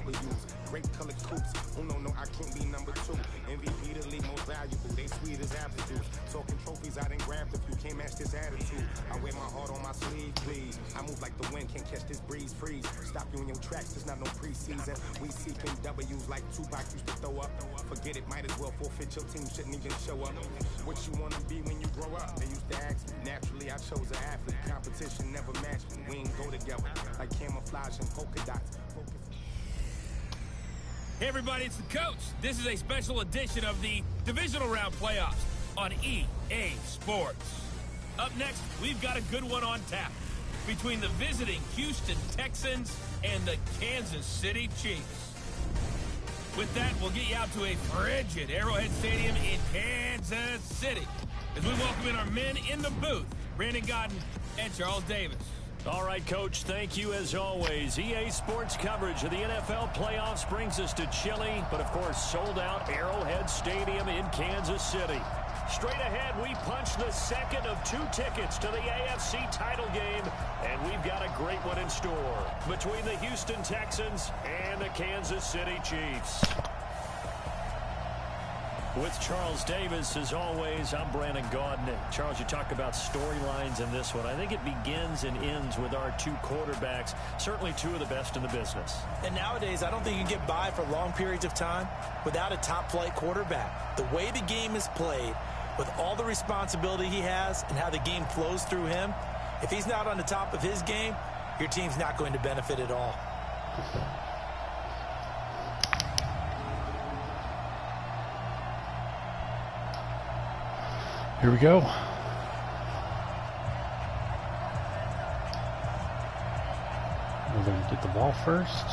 W's. Great colored coops. Oh no, I can't be number 2. MVP the league most valuable. They sweet as apple juice. Talking trophies, I didn't grab the few. Can't match this attitude. I wear my heart on my sleeve, please. I move like the wind, can't catch this breeze. Freeze. Stop you in your tracks. There's not no preseason. We seeking W's like Tupac used to throw up. Forget it, might as well forfeit. Your team shouldn't even show up. What you wanna be when you grow up? They used to ask me. Naturally, I chose an athlete. Competition never matched me. We ain't go together like camouflage and polka dots. Hey everybody, it's the coach. This is a special edition of the divisional round playoffs on EA Sports. Up next, we've got a good one on tap between the visiting Houston Texans and the Kansas City Chiefs. With that, we'll get you out to a frigid Arrowhead Stadium in Kansas City as we welcome in our men in the booth, Brandon Godden and Charles Davis. All right, Coach, thank you as always. EA Sports coverage of the NFL playoffs brings us to chilly, but of course sold out Arrowhead Stadium in Kansas City. Straight ahead, we punch the second of 2 tickets to the AFC title game, and we've got a great one in store between the Houston Texans and the Kansas City Chiefs. With Charles Davis, as always, I'm Brandon Gaudin. Charles, you talk about storylines in this one. I think it begins and ends with our 2 quarterbacks, certainly 2 of the best in the business. And nowadays, I don't think you can get by for long periods of time without a top-flight quarterback. The way the game is played, with all the responsibility he has and how the game flows through him, if he's not on the top of his game, your team's not going to benefit at all. Here we go. We're going to get the ball first.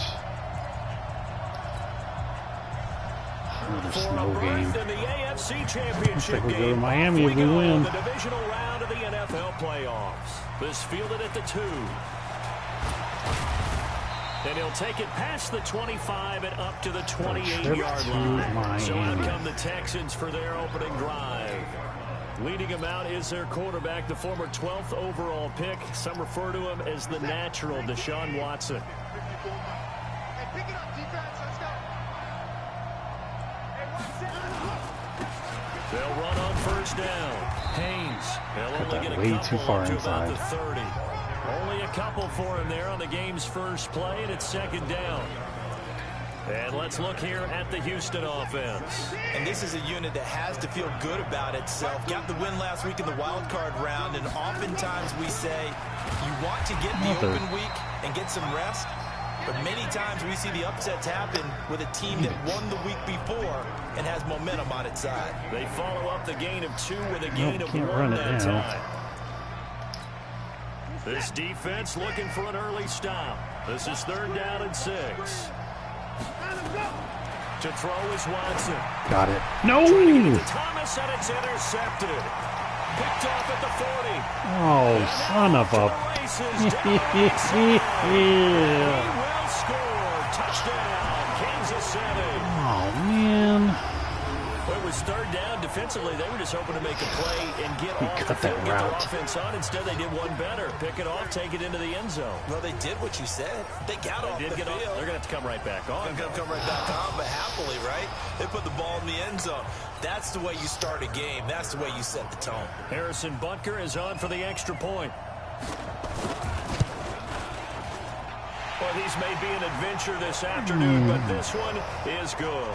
Another snow game. In the AFC Championship we'll go to game. Miami if we win. The divisional round of the NFL playoffs. This fielded at the 2. And he'll take it past the 25 and up to the 28-yard line. So out come the Texans for their opening drive. Leading him out is their quarterback, the former 12th overall pick. Some refer to him as the natural, Deshaun Watson. They'll run on first down. Haynes, they'll only get a way couple too far to inside. about the 30. Only a couple for him there on the game's first play, and it's second down. And let's look here at the Houston offense. And this is a unit that has to feel good about itself. Got the win last week in the wild card round, and oftentimes we say you want to get the open week and get some rest, but many times we see the upsets happen with a team that won the week before and has momentum on its side. They follow up the gain of 2 with a gain of 1 that time. This defense looking for an early stop. This is 3rd down and 6. To throw is Watson. Got it. No! Thomas, and it's intercepted. Picked off at the 40. Oh, son of a... He will score. Touchdown, Kansas City. Oh, man. Well, it was 3rd down. Defensively, they were just hoping to make a play and get off the field, get their offense on. Instead, they did one better. Pick it off, take it into the end zone. Well, they did what you said. They got off the field. They're going to have to come right back on. They're going to come right back on, but happily, right? They put the ball in the end zone. That's the way you start a game. That's the way you set the tone. Harrison Butker is on for the extra point. Well, these may be an adventure this afternoon, but this one is good.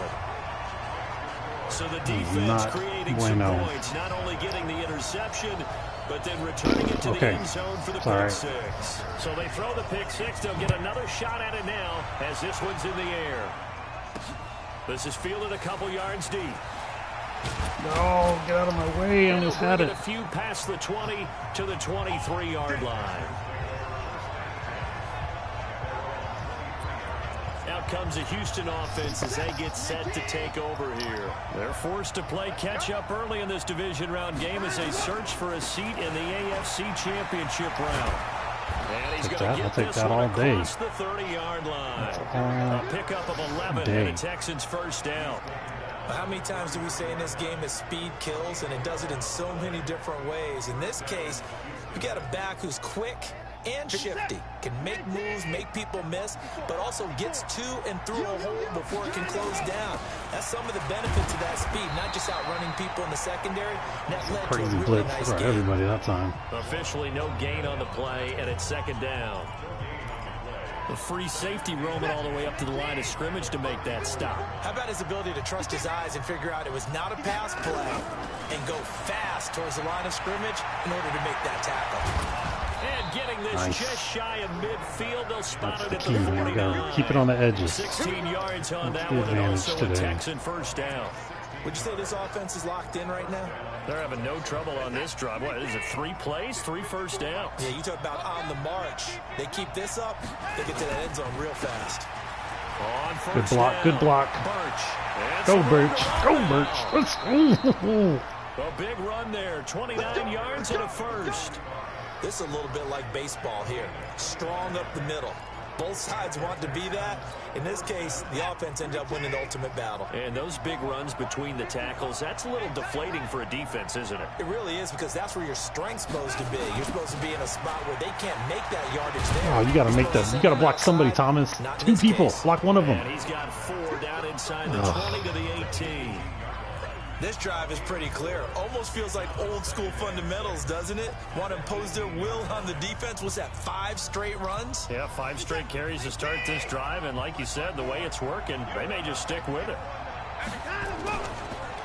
So the defense creating some points, not only getting the interception, but then returning it to the end zone for the pick 6. So they throw the pick 6. They'll get another shot at it now as this one's in the air. This is fielded a couple yards deep. No, get out of my way. I almost had it. A few past the 20 to the 23-yard line. Out comes the Houston offense as they get set to take over here. They're forced to play catch-up early in this division round game as they search for a seat in the AFC Championship round. And he's going to get this one across the 30-yard line. A pickup of 11 and a Texans first down. How many times do we say in this game that speed kills, and it does it in so many different ways? In this case, you got a back who's quick and shifty. Can make moves, make people miss, but also gets to and through a hole before it can close down. That's some of the benefits of that speed, not just outrunning people in the secondary. That led to a really blitz nice for game. everybody that time. Officially no gain on the play, and it's second down. The free safety roaming all the way up to the line of scrimmage to make that stop. How about his ability to trust his eyes and figure out it was not a pass play and go fast towards the line of scrimmage in order to make that tackle. And getting this just shy of midfield, they'll spot it at the key. 49. You gotta keep it on the edges. 16 yards on That's that the one, and advantage also a today. Texan first down. Would you say this offense is locked in right now? They're having no trouble on this drive. What is it, 3 plays, 3 first downs? Yeah, you talk about on the march. They keep this up, they get to that end zone real fast. On Good first block, down, good block. Birch. And Go, some Birch. run Go, around. Birch. Let's go. A big run there, 29 yards and a first. This is a little bit like baseball here. Strong up the middle. Both sides want to be that. In this case, the offense ended up winning the ultimate battle. And those big runs between the tackles, that's a little deflating for a defense, isn't it? It really is, because that's where your strength's supposed to be. You're supposed to be in a spot where they can't make that yardage there. Oh, you got to make that. You got to block somebody, Thomas. Not in 2 this people. case. Block one of them. And he's got 4 down inside the 20 to the 18. This drive is pretty clear. Almost feels like old school fundamentals, doesn't it? Want to impose their will on the defense. Was that 5 straight runs? Yeah, 5 straight carries to start this drive, and like you said, the way it's working, they may just stick with it.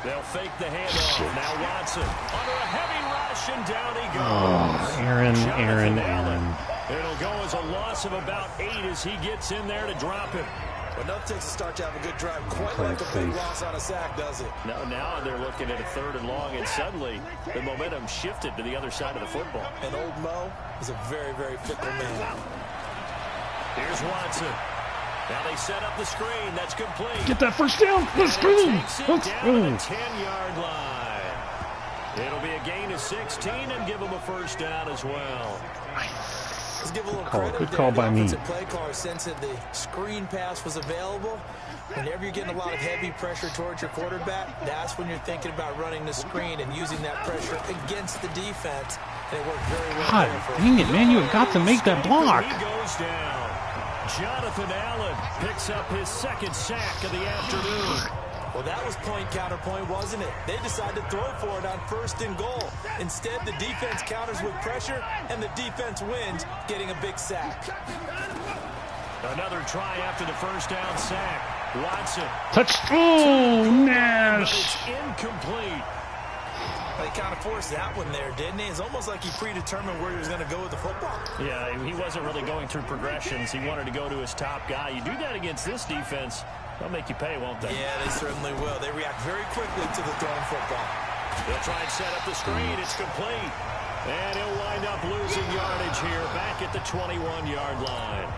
They'll fake the handoff. Now Watson under a heavy rush, and down he goes. Oh, Aaron. It'll go as a loss of about 8 as he gets in there to drop him. But enough takes to start to have a good drive. Quite like a big loss on a sack, does it? Now they're looking at a 3rd and long, and suddenly the momentum shifted to the other side of the football. And old Mo is a very, very fickle man. Here's Watson. Now they set up the screen. That's complete. Get that first down. Let's go. Takes it Let's down to the go. 10-yard line. It'll be a gain of 16 and give them a first down as well. Let's give a little Call. credit. Good there. call The by me. offensive play caller sense that the screen pass was available. Whenever you're getting a lot of heavy pressure towards your quarterback, that's when you're thinking about running the screen and using that pressure against the defense. And it worked very well. God there for dang it, man. You have got to make that block. He goes down. Jonathan Allen picks up his 2nd sack of the afternoon. Well, that was point counterpoint, wasn't it? They decided to throw for it on 1st and goal. Instead, the defense counters with pressure, and the defense wins, getting a big sack. Another try after the first down sack. Watson. Touch. Oh, But Nash. it's incomplete. They kind of forced that one there, didn't he? It's almost like he predetermined where he was going to go with the football. Yeah, he wasn't really going through progressions. He wanted to go to his top guy. You do that against this defense, they'll make you pay, won't they? Yeah, they certainly will. They react very quickly to the thrown football. They'll try and set up the screen. It's complete. And he'll wind up losing yardage here back at the 21-yard line.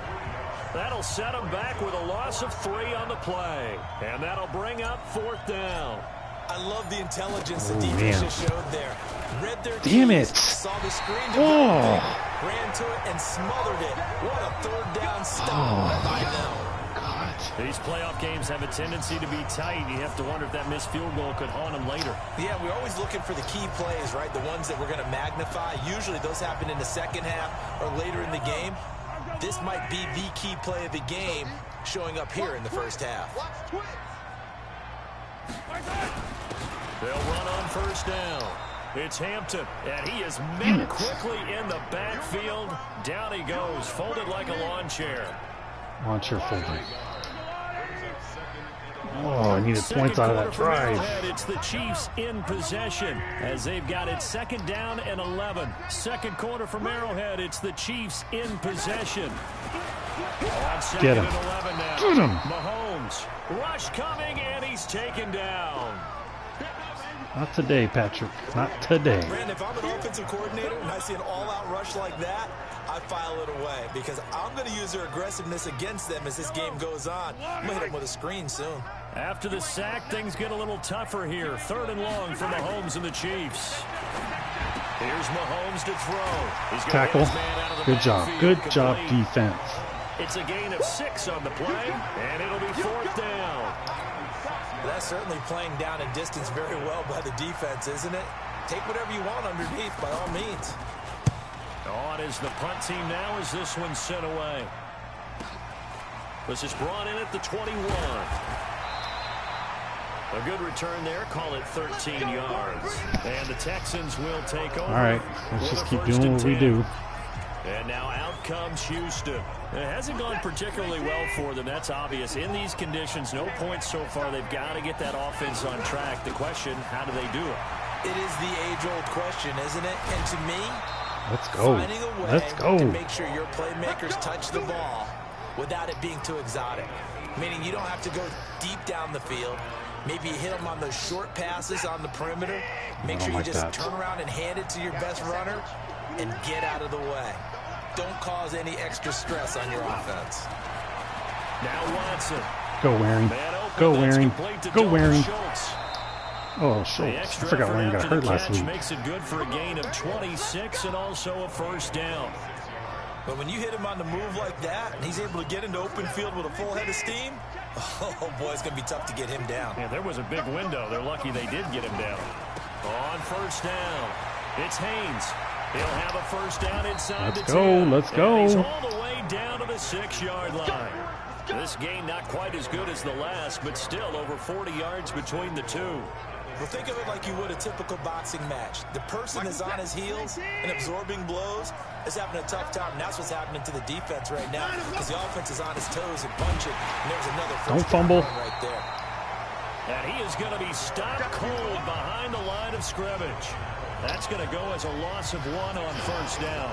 That'll set him back with a loss of 3 on the play. And that'll bring up 4th down. I love the intelligence the defense just showed there. Read their Damn keys, it. saw the screen, ran to it, and smothered it. What a 3rd down stop by them. These playoff games have a tendency to be tight. You have to wonder if that missed field goal could haunt them later. Yeah, we're always looking for the key plays, right? The ones that we're going to magnify. Usually those happen in the second half or later in the game. This might be the key play of the game showing up here in the first half. They'll run on 1st down. It's Hampton, and he is met quickly in the backfield. Down he goes, folded like a lawn chair. Lawn chair folded. Oh, I needed points out of that drive. It's the Chiefs in possession as they've got it 2nd down and 11. 2nd quarter from Arrowhead. It's the Chiefs in possession. On 2nd Get him. and 11 now. Get him. Mahomes. Rush coming, and he's taken down. Not today, Patrick. Not today. Brandon, if I'm an offensive coordinator and I see an all-out rush like that, I file it away because I'm going to use their aggressiveness against them as this game goes on. I'm going to hit them with a screen soon. After the sack, things get a little tougher here. 3rd and long for Mahomes and the Chiefs. Here's Mahomes to throw. He's gonna Tackle. hit his man out of the Good job. backfield. Good job, Complete. defense. It's a gain of 6 on the play, and it'll be 4th down. That's certainly playing down and distance very well by the defense, isn't it? Take whatever you want underneath, by all means. On is the punt team now as this one's sent away. This is brought in at the 21. A good return there. Call it 13 yards. And the Texans will take over. All right, let's just keep doing what we do. And now out comes Houston. It hasn't gone particularly well for them. That's obvious. In these conditions, no points so far. They've got to get that offense on track. The question, how do they do it? It is the age-old question, isn't it? And to me, let's go. Finding a way Let's go. to make sure your playmakers touch the ball without it being too exotic. Meaning you don't have to go deep down the field. Maybe you hit them on those short passes on the perimeter. Make sure you just turn around and hand it to your best runner and get out of the way. Don't cause any extra stress on your offense. Now Watson. Go Waring. Go Waring. Go Waring. Oh, Schultz. I forgot Waring got hurt last week. Makes it good for a gain of 26 and also a first down. But when you hit him on the move like that, and he's able to get into open field with a full head of steam, oh boy, it's going to be tough to get him down. Yeah, there was a big window. They're lucky they did get him down. On first down, it's Haynes. He'll have a first down inside the 10. Let's go. And he's all the way down to the 6-yard line. This game not quite as good as the last, but still over 40 yards between the two. Well, think of it like you would a typical boxing match. The person is on his heels and absorbing blows is having a tough time. And that's what's happening to the defense right now because the offense is on his toes and punching. And there's another first down right there. And he is going to be stopped cold behind the line of scrimmage. That's going to go as a loss of 1 on first down.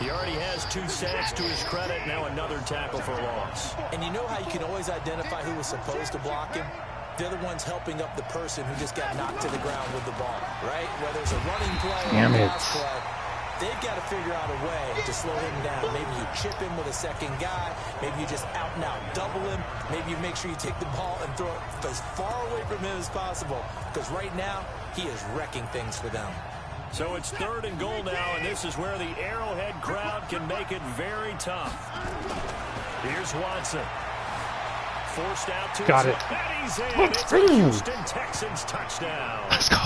He already has 2 sacks to his credit. Now another tackle for loss. And you know how you can always identify who was supposed to block him? They're the ones helping up the person who just got knocked to the ground with the ball, right? Whether it's a running play or a pass play, they've got to figure out a way to slow him down. Maybe you chip him with a second guy. Maybe you just out-and-out double him. Maybe you make sure you take the ball and throw it as far away from him as possible. Because right now, he is wrecking things for them. So it's 3rd and goal now, and this is where the Arrowhead crowd can make it very tough. Here's Watson. Forced out to got it. It's a Houston Texans touchdown. Let's go.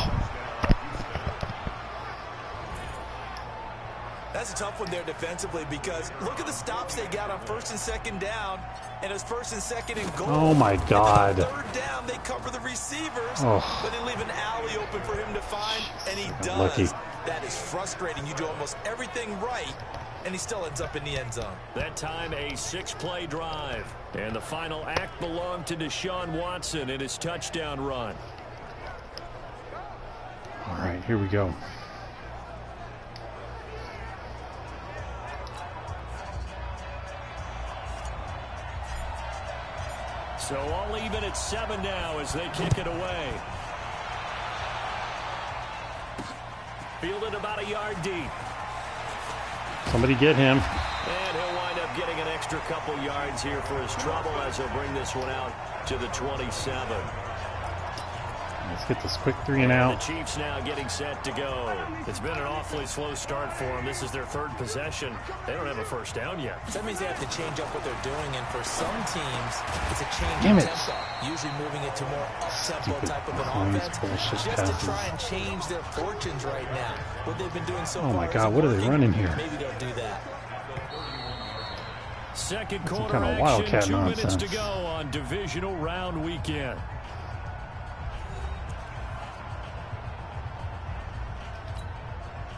That's a tough one there defensively because look at the stops they got on 1st and 2nd down, and it's 1st and 2nd and goal. Oh my God. And then on 3rd down, they cover the receivers, but they leave an alley open for him to find, and he does. Lucky. That is frustrating. You do almost everything right, and he still ends up in the end zone. That time a 6-play drive. And the final act belonged to Deshaun Watson in his touchdown run. All right, here we go. So all even at 7 now as they kick it away. Fielded about a yard deep. Somebody get him. And he'll wind up getting an extra couple yards here for his trouble as he'll bring this one out to the 27. Let's get this quick 3 and out. The Chiefs now getting set to go. It's been an awfully slow start for them. This is their 3rd possession. They don't have a first down yet. That means they have to change up what they're doing, and for some teams, it's a change in tempo. Usually moving it to more up-tempo type of an offense, just to try and change their fortunes right now. What they've been doing so far. Oh my God, what are they running here? Maybe they'll do that. Second quarter kind of action, wildcat 2 nonsense. minutes to go on divisional round weekend.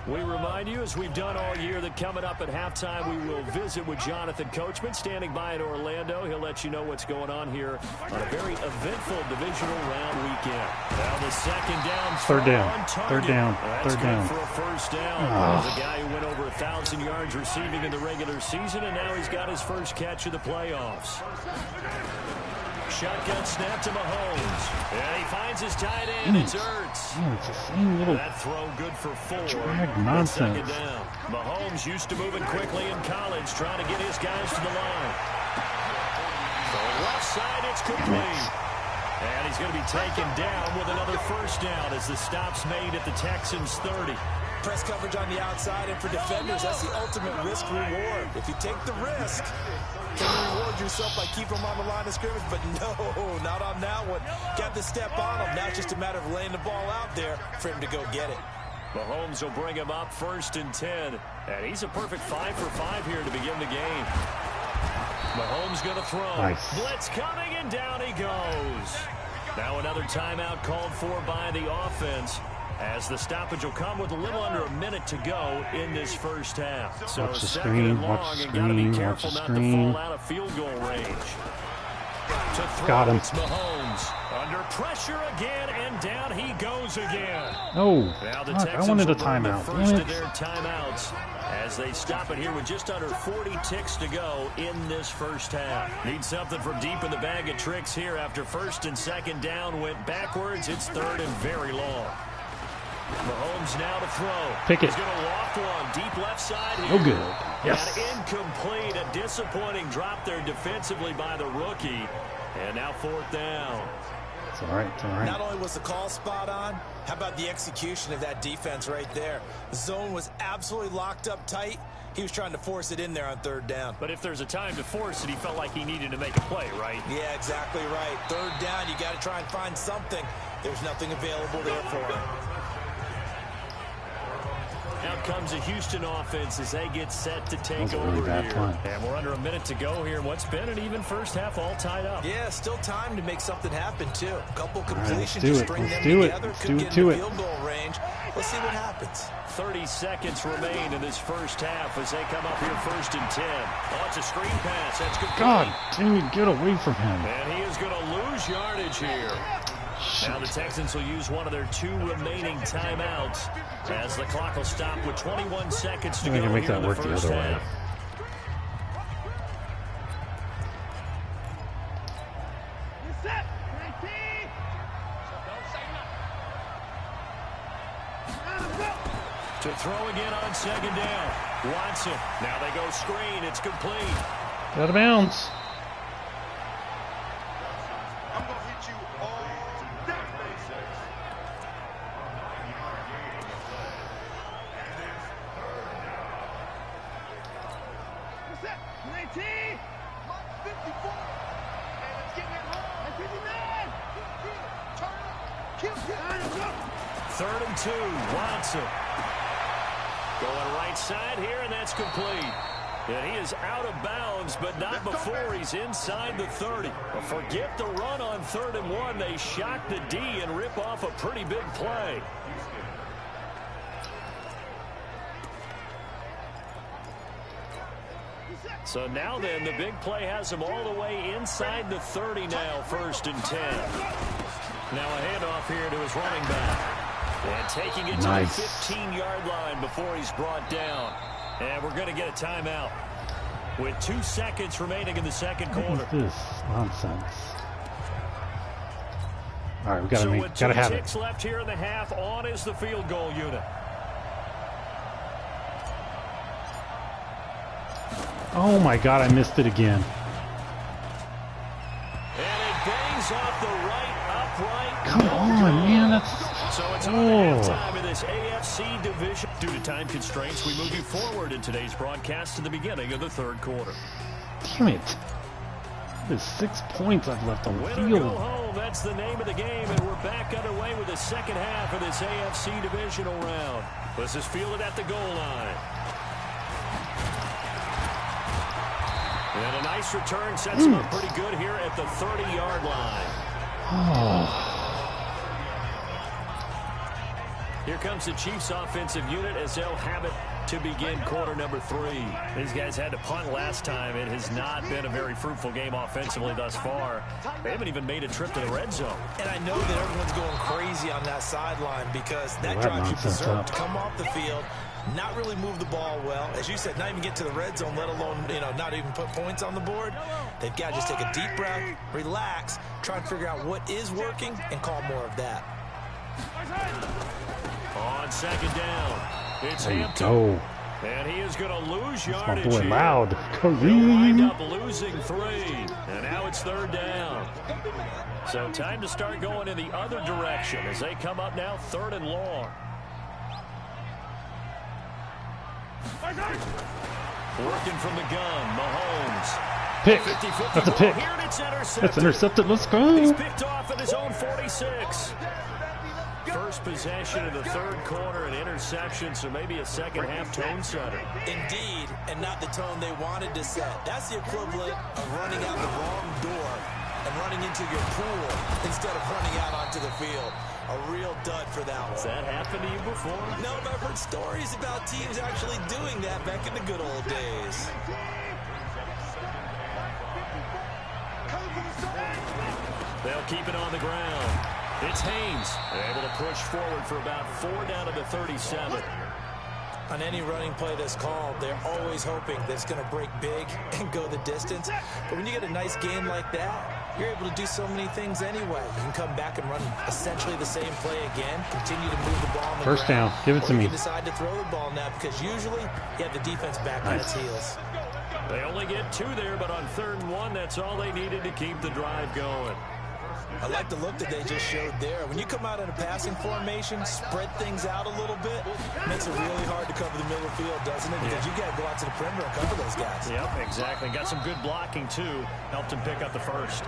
We remind you, as we've done all year, that coming up at halftime, we will visit with Jonathan Coachman, standing by in Orlando. He'll let you know what's going on here on a very eventful divisional round weekend. Now the 2nd down. 3rd down. 3rd down. That's 3rd good down. for a first down. The guy who went over 1,000 yards receiving in the regular season, and now he's got his first catch of the playoffs. Shotgun snap to Mahomes. And he finds his tight end. It's Ertz. Yeah, it's the same little That throw good for 4. drag nonsense. 2nd down. Mahomes used to moving quickly in college, trying to get his guys to the line. The left side, it's complete. And he's going to be taken down with another first down as the stop's made at the Texans' 30. Press coverage on the outside, and for defenders, that's the ultimate risk-reward. If you take the risk, can you reward yourself by keeping them on the line of scrimmage? But no, not on that one. Got to step on him. Now it's just a matter of laying the ball out there for him to go get it. Mahomes will bring him up 1st and 10. And he's a perfect 5 for 5 here to begin the game. Mahomes going to throw. Nice. Blitz coming, and down he goes. Now another timeout called for by the offense, as the stoppage will come with a little under a minute to go in this first half. So watch the second screen, and watch long, the and got to be screen, careful watch the not to screen. fall out of field goal range. To throw, Got him. it's Mahomes. Under pressure again, and down he goes again. Oh, Now the fuck, Texans I wanted a will burn the timeout. first Damn of it. their timeouts as they stop it here with just under 40 ticks to go in this first half. Need something from deep in the bag of tricks here after 1st and 2nd down went backwards. It's 3rd and very long. Mahomes now to throw. Pick it. He's going to loft one deep left side here. No good. Yes. And incomplete. A disappointing drop there defensively by the rookie. And now 4th down. It's all right. It's all right. Not only was the call spot on, how about the execution of that defense right there? The zone was absolutely locked up tight. He was trying to force it in there on 3rd down. But if there's a time to force it, he felt like he needed to make a play, right? Yeah, exactly right. 3rd down, you got to try and find something. There's nothing available there for him. Out comes a Houston offense as they get set to take That was a really over bad here. play. And we're under a minute to go here in what's been an even first half, all tied up. Yeah, still time to make something happen, too. A couple completions, do just it. string Let's them do it. together. Let's Could do it get to in it. the field goal range. Let's see what happens. 30 seconds remain in this first half as they come up here 1st and 10. Oh, it's a screen pass. That's good. God, Timmy, get away from him. And he is going to lose yardage here. Now the Texans will use one of their 2 remaining timeouts as the clock will stop with 21 seconds to We go can make here that in the work the first other way. half. To throw again on 2nd down. Watson. Now they go screen. It's complete. Out of bounds. I'm gonna hit you all day. What's that? 19. 54. And it's getting it wrong. 59. Turn up. 3rd and 2. Watson. Going right side here, and that's complete. And he is out of bounds, but not before he's inside the 30. But forget the run on 3rd and 1. They shock the D and rip off a pretty big play. So now then, the big play has him all the way inside the 30 now, 1st and 10. Now a handoff here to his running back. And taking it to the 15-yard line before he's brought down. And we're going to get a timeout with 2 seconds remaining in the 2nd quarter. What is this nonsense? All right, we gotta So make, with 2 gotta have it. ticks left here in the half, on is the field goal unit. Oh my God, I missed it again. And it bangs off the right upright. Come on, man, that's. So it's on halftime in this AFC division. Due to time constraints, we move you forward in today's broadcast to the beginning of the 3rd quarter. Damn it. There's 6 points I've left on the Winner field. go home, that's the name of the game, and we're back underway with the 2nd half of this AFC divisional round. This is fielded at the goal line. And a nice return sets him up pretty good here at the 30-yard line. Here comes the Chiefs offensive unit as they'll have it to begin quarter number 3. These guys had to punt last time. It has not been a very fruitful game offensively thus far. They haven't even made a trip to the red zone. And I know that everyone's going crazy on that sideline because that drives you berserk to come off the field, not really move the ball well. As you said, not even get to the red zone, let alone, not even put points on the board. They've got to just take a deep breath, relax, try and figure out what is working, and call more of that. On 2nd down, it's There you Hampton. go. And he is going to lose That's my yardage boy here. Loud. He'll wind Kareem. up losing 3. And now it's 3rd down. So time to start going in the other direction as they come up now 3rd and long. Working from the gun, Mahomes. Pick. 50-50 That's a ball pick. here, and it's intercepted. That's intercepted. Let's He's go. picked off at his own 46. First possession of the third quarter, an interception, so maybe a second-half tone setter. Indeed, and not the tone they wanted to set. That's the equivalent of running out the wrong door and running into your pool instead of running out onto the field. A real dud for that one. Has that happened to you before? No, but I've heard stories about teams actually doing that back in the good old days. They'll keep it on the ground. It's Haynes. They're able to push forward for about 4 down to the 37. On any running play that's called, they're always hoping that it's going to break big and go the distance. But when you get a nice game like that, you're able to do so many things anyway. You can come back and run essentially the same play again, continue to move the ball on the First ground, down. Give it to me. You can decide to throw the ball now because usually you have the defense back on its heels. They only get 2 there, but on 3rd and 1, that's all they needed to keep the drive going. I like the look that they just showed there. When you come out in a passing formation, spread things out a little bit, makes it really hard to cover the middle of the field, doesn't it? Because you got to go out to the perimeter and cover those guys. Yep, exactly. Got some good blocking, too. Helped him pick up the first.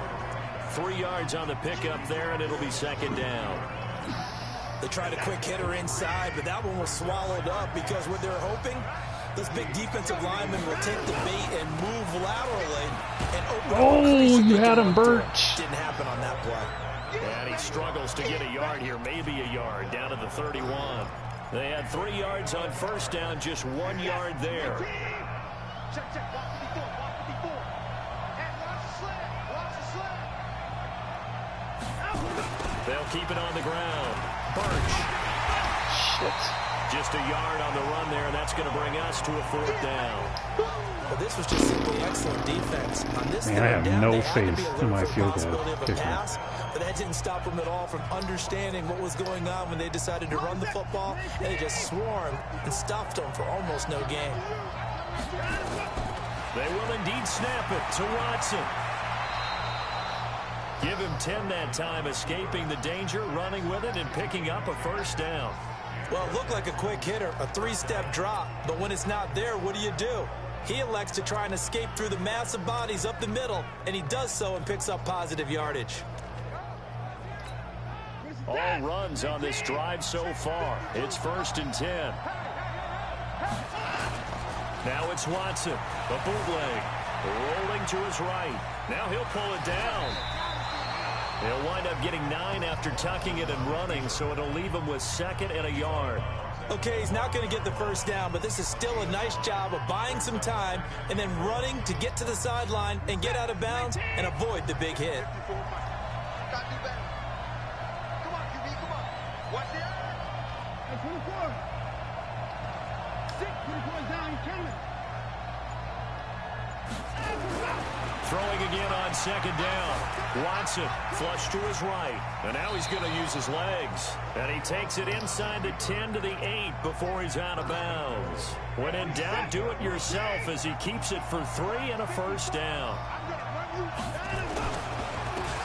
3 yards on the pickup there, and it'll be 2nd down. They tried a quick hitter inside, but that one was swallowed up because what they're hoping, this big defensive lineman will take the bait and move laterally and open up. You had him, Birch. Didn't happen on that play. And he struggles to get a yard here, maybe a yard, down to the 31. They had 3 yards on 1st down, just 1 yard there. They'll keep it on the ground. Birch. Shit. Just a yard on the run there, and that's going to bring us to a 4th down. Well, this was just simply excellent defense. On this Man, I have down, no they had to be faith alert in my for field possibility of a kicker. pass, but that didn't stop them at all from understanding what was going on when they decided to run the football, and they just swarmed and stopped them for almost no gain. They will indeed snap it to Watson. Give him 10 that time, escaping the danger, running with it, and picking up a 1st down. Well, it looked like a quick hitter, a 3-step drop, but when it's not there, what do? He elects to try and escape through the massive bodies up the middle, and he does so and picks up positive yardage. All runs on this drive so far. It's 1st and 10. Now it's Watson, the bootleg, rolling to his right. Now he'll pull it down. He'll wind up getting 9 after tucking it and running, so it'll leave him with 2nd and a yard. Okay, he's not going to get the 1st down, but this is still a nice job of buying some time and then running to get to the sideline and get out of bounds and avoid the big hit. Throwing again on 2nd down. Watson flush to his right. And now he's going to use his legs. And he takes it inside the 10 to the 8 before he's out of bounds. When in doubt, do it yourself as he keeps it for 3 and a 1st down.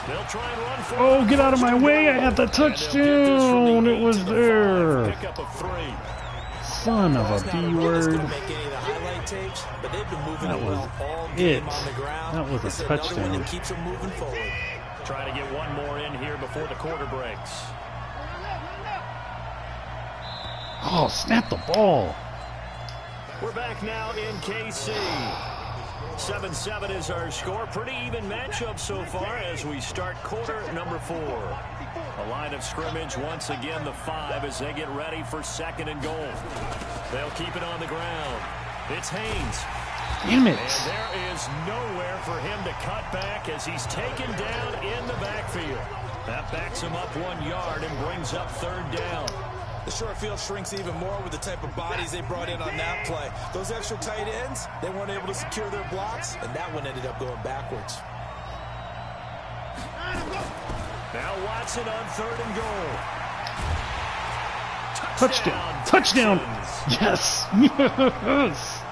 They'll try and run for it. Oh, get out of my way. I had the touchdown. It was there. Pick up a 3. Son of a B word. Tapes, but they've been moving That was all game it. on the ground. That was This a is another touchdown. one that keeps them moving forward. Trying to get one more in here before the quarter breaks. Oh, snap the ball. We're back now in KC. 7-7 is our score. Pretty even matchup so far as we start quarter number 4. A line of scrimmage once again the 5 as they get ready for 2nd and goal. They'll keep it on the ground. It's Haynes. Damn it. And there is nowhere for him to cut back as he's taken down in the backfield. That backs him up 1 yard and brings up 3rd down. The short field shrinks even more with the type of bodies they brought in on that play. Those extra tight ends, they weren't able to secure their blocks, and that one ended up going backwards. Now Watson on 3rd and goal. Touchdown. Touchdown. Yes. Yes.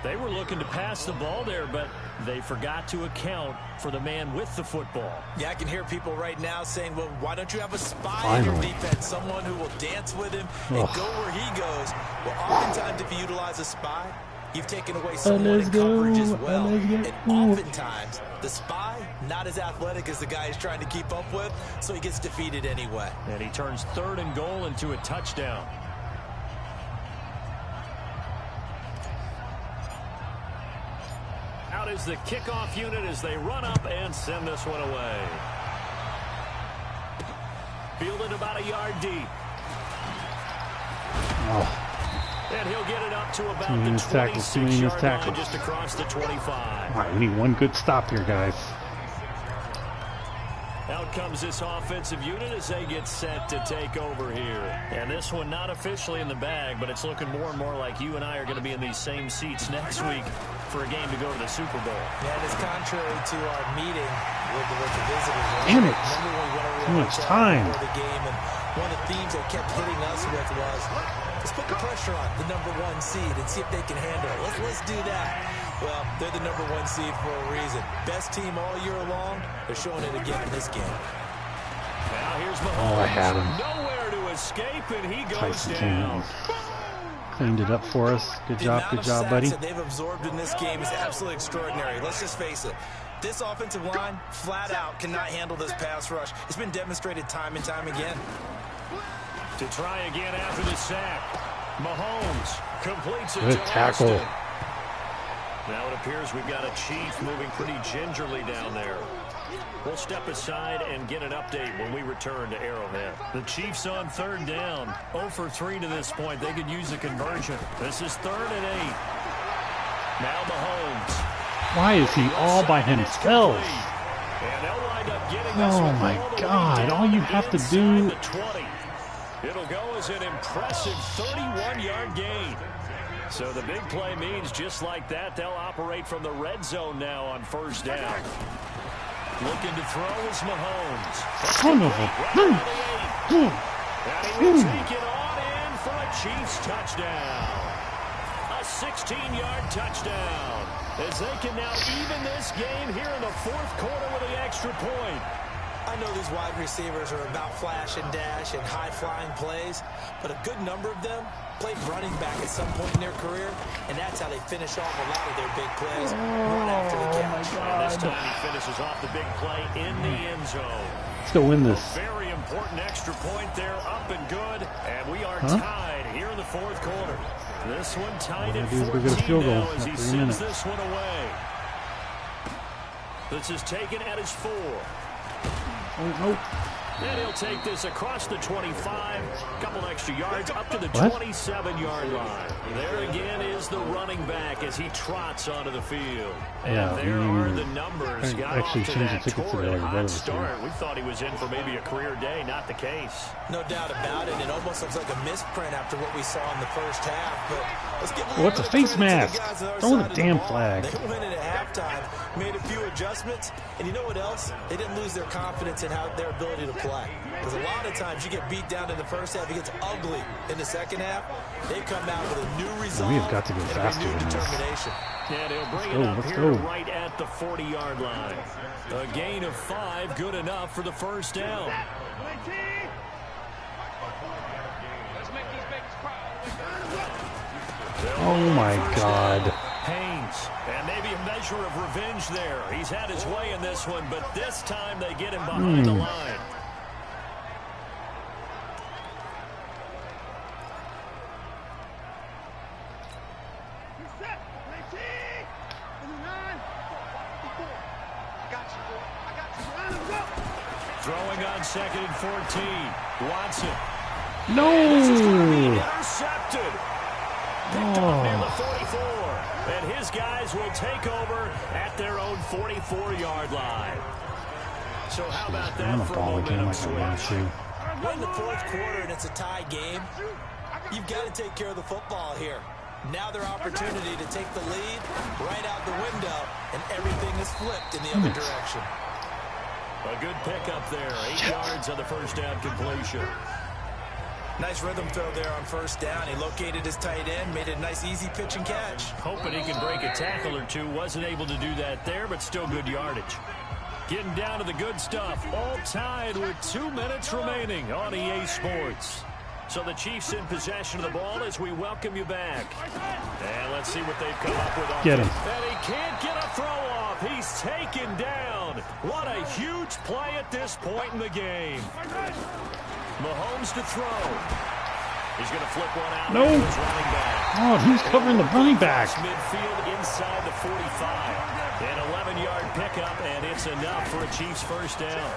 They were looking to pass the ball there, but they forgot to account for the man with the football. Yeah, I can hear people right now saying, well, why don't you have a spy Finally. in your defense, someone who will dance with him and go where he goes? Well, oftentimes if you utilize a spy, you've taken away someone in coverage as well. And oftentimes, the spy, not as athletic as the guy he's trying to keep up with, so he gets defeated anyway. And he turns 3rd and goal into a touchdown. Out is the kickoff unit as they run up and send this one away. Fielded about a yard deep. Oh. And he'll get it up to about the 26-yard line, just across the 25. All right, we need one good stop here, guys. Out comes this offensive unit as they get set to take over here. And this one not officially in the bag, but it's looking more and more like you and I are going to be in these same seats next week for a game to go to the Super Bowl. Yeah, and it's contrary to our meeting with the visitors. Damn it. Too much time. The game, and one of the themes they kept hitting us with was, let's put the pressure on the #1 seed and see if they can handle it. Let's do that. Well, they're the #1 seed for a reason. Best team all year long. They're showing it again in this game. Now here's Mahomes. Oh, I had him. Nowhere to escape, and he goes Tyson down. Cleaned it up for us. Good job, buddy. That they've absorbed in this game is absolutely extraordinary. Let's just face it. This offensive line, flat out, cannot handle this pass rush. It's been demonstrated time and time again. To try again after the sack. Mahomes completes it. Good tackle. Austin. Now it appears we've got a Chief moving pretty gingerly down there. We'll step aside and get an update when we return to Arrowhead. The Chiefs on 3rd down. 0 for 3 to this point. They could use a conversion. This is 3rd and 8. Now Mahomes. Why is he all by himself? And they'll wind up getting this Oh one my all the way God. down All you have to inside do. the 20. It'll go as an impressive 31-yard gain. So the big play means just like that, they'll operate from the red zone now on 1st down. Looking to throw is Mahomes. Son of a... And he will take it on in for a Chiefs touchdown. A 16-yard touchdown. As they can now even this game here in the 4th quarter with the extra point. I know these wide receivers are about flash and dash and high-flying plays, but a good number of them played running back at some point in their career, and that's how they finish off a lot of their big plays, run after the catch. And this time he finishes off the big play in the end zone. Let's go win this. Very important extra point there, up and good, and we are tied here in the 4th quarter. This one tied at 14 now as he sends this one away. This is taken at his 4. Oh, no. And he'll take this across the 25, couple extra yards up to the 27-yard line. There again is the running back as he trots onto the field. Yeah, and there are the numbers. Got actually off to changed that the tickets torrid today. hot start. We thought he was in for maybe a career day. Not the case. No doubt about it. It almost looks like a misprint after what we saw in the first half. But let's give a What's a face mask? Throw the damn flag. They went in at halftime, made a few adjustments, and you know what else? They didn't lose their confidence in their ability to play. Because a lot of times you get beat down in the first half, it gets ugly in the second half. They come out with a new resolve. We have got to go faster than this. And he'll bring it up here right at the 40-yard line. A gain of 5, good enough for the 1st down. Oh my God. Haynes, and maybe a measure of revenge there. He's had his way in this one, but this time they get him behind the line. Throwing on 2nd and 14. Watson. No. This is going to be intercepted. Picked up near the 44. And his guys will take over at their own 44-yard line. So how about that for a momentum switch? We're in the 4th quarter and it's a tie game. You've got to take care of the football here. Now their opportunity to take the lead right out the window, and everything is flipped in the other direction. A good pickup there. 8 yards on the 1st down completion. Nice rhythm throw there on 1st down. He located his tight end, made a nice easy pitch and catch. Hoping he can break a tackle or two. Wasn't able to do that there, but still good yardage. Getting down to the good stuff. All tied with 2 minutes remaining on EA Sports. So the Chiefs in possession of the ball as we welcome you back. And let's see what they've come up with. Get him. And he can't get a throw off. He's taken down. What a huge play at this point in the game. Mahomes to throw. He's going to flip one out. No. To his running back. Oh, who's covering the running back? Midfield inside the 45. An 11-yard pickup, and it's enough for a Chiefs first down.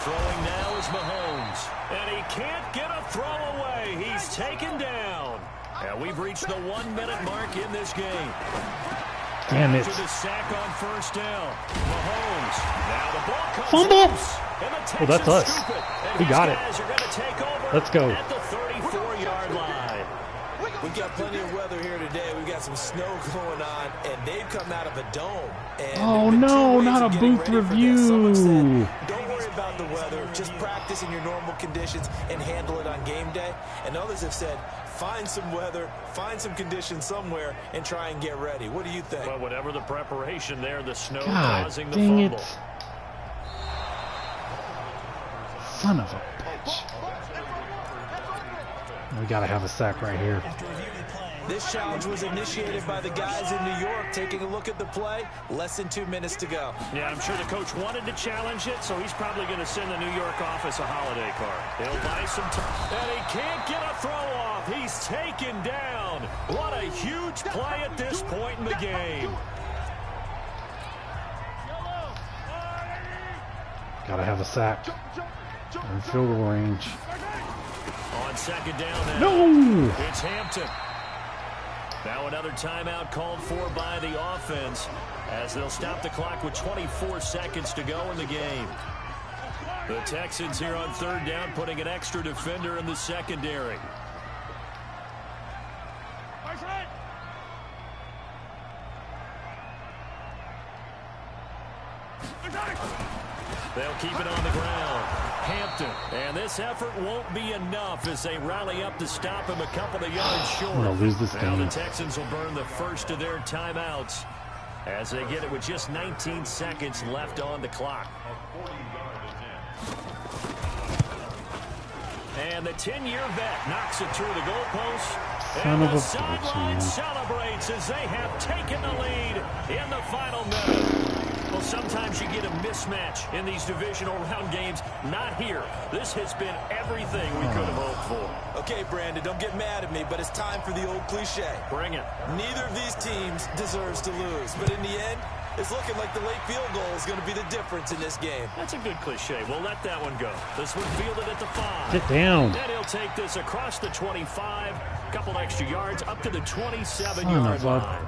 Throwing now is Mahomes. And he can't get a throw away. He's taken down. And we've reached the 1-minute mark in this game. Damn it. To the sack on first down. Mahomes. Now the ball comes Fumble. loose. Oh, that's us. We got it. Let's go. At the 34-yard line. We've got plenty of weather here today. We've got some snow going on, and they've come out of a dome. And oh, no, not a booth review. Said, don't worry about the weather. Just practice in your normal conditions and handle it on game day. And others have said, find some weather, find some conditions somewhere, and try and get ready. What do you think? Well, whatever the preparation there, the snow God, causing the dang fumble. it. Son of a bitch. We got to have a sack right here. This challenge was initiated by the guys in New York. Taking a look at the play, less than 2 minutes to go. Yeah, I'm sure the coach wanted to challenge it, so he's probably going to send the New York office a holiday card. He'll buy some time. And he can't get a throw off. He's taken down. What a huge play at this point in the game. Got to have a sack. In field goal range. On second down now. No! It's Hampton. Now another timeout called for by the offense as they'll stop the clock with 24 seconds to go in the game. The Texans here on third down putting an extra defender in the secondary. They'll keep it on the ground. Hampton. And this effort won't be enough as they rally up to stop him a couple of yards short. I'm going to lose this Now game. the Texans will burn the first of their timeouts as they get it with just 19 seconds left on the clock. And the 10-year vet knocks it through the goalpost. Son and of the a sideline bitch, celebrates as they have taken the lead in the final minute. Well, sometimes you get a mismatch in these divisional round games. Not here. This has been everything we could have hoped for. Okay, Brandon, don't get mad at me, but it's time for the old cliche. Bring it. Neither of these teams deserves to lose, but in the end, it's looking like the late field goal is going to be the difference in this game. That's a good cliche. We'll let that one go. This one fielded at the 5. Get down. And he'll take this across the 25. Couple extra yards up to the 27-yard line.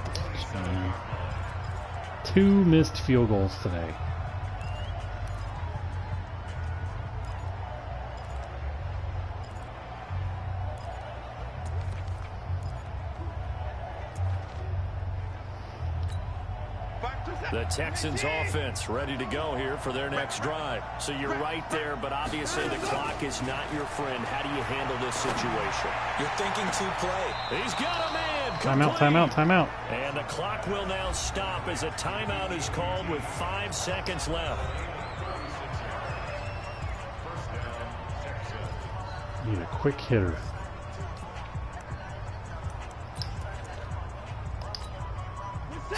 2 missed field goals today. The Texans offense ready to go here for their next drive. So you're right there, but obviously the clock is not your friend. How do you handle this situation? You're thinking to play. He's got a man. Timeout, timeout, timeout. And the clock will now stop as a timeout is called with 5 seconds left. Need a quick hitter.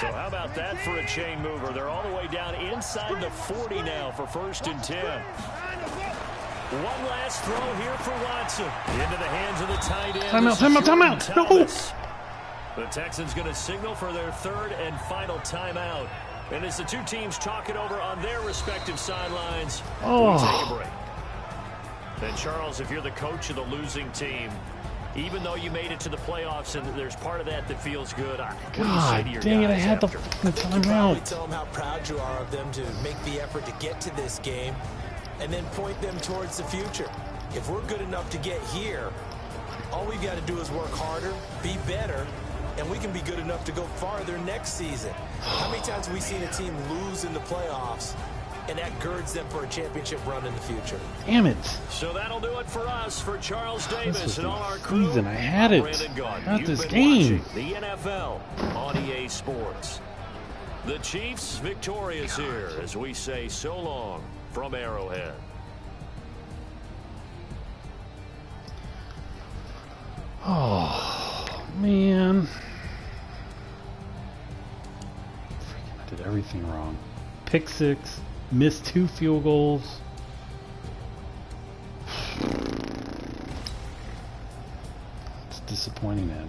So how about that for a chain mover? They're all the way down inside the 40 now for 1st and 10. One last throw here for Watson. Into the hands of the tight end. Timeout. No! The Texans going to signal for their 3rd and final timeout. And as the two teams talk it over on their respective sidelines, we take a break. And Charles, if you're the coach of the losing team, even though you made it to the playoffs and there's part of that that feels good, God dang it, I had the fucking timeout. Tell them how proud you are of them to make the effort to get to this game and then point them towards the future. If we're good enough to get here, all we've got to do is work harder, be better, and we can be good enough to go farther next season. How many times have we seen a team lose in the playoffs, and that girds them for a championship run in the future? Damn it. So that'll do it for us, for Charles Davis This and was all our the crew. season. I had it. Brandon Gaudin, Not you've this been game. watching the NFL on EA Sports. The Chiefs victorious here as we say so long from Arrowhead. Oh, man. Freaking did everything wrong. Pick 6, missed 2 field goals. It's disappointing, man.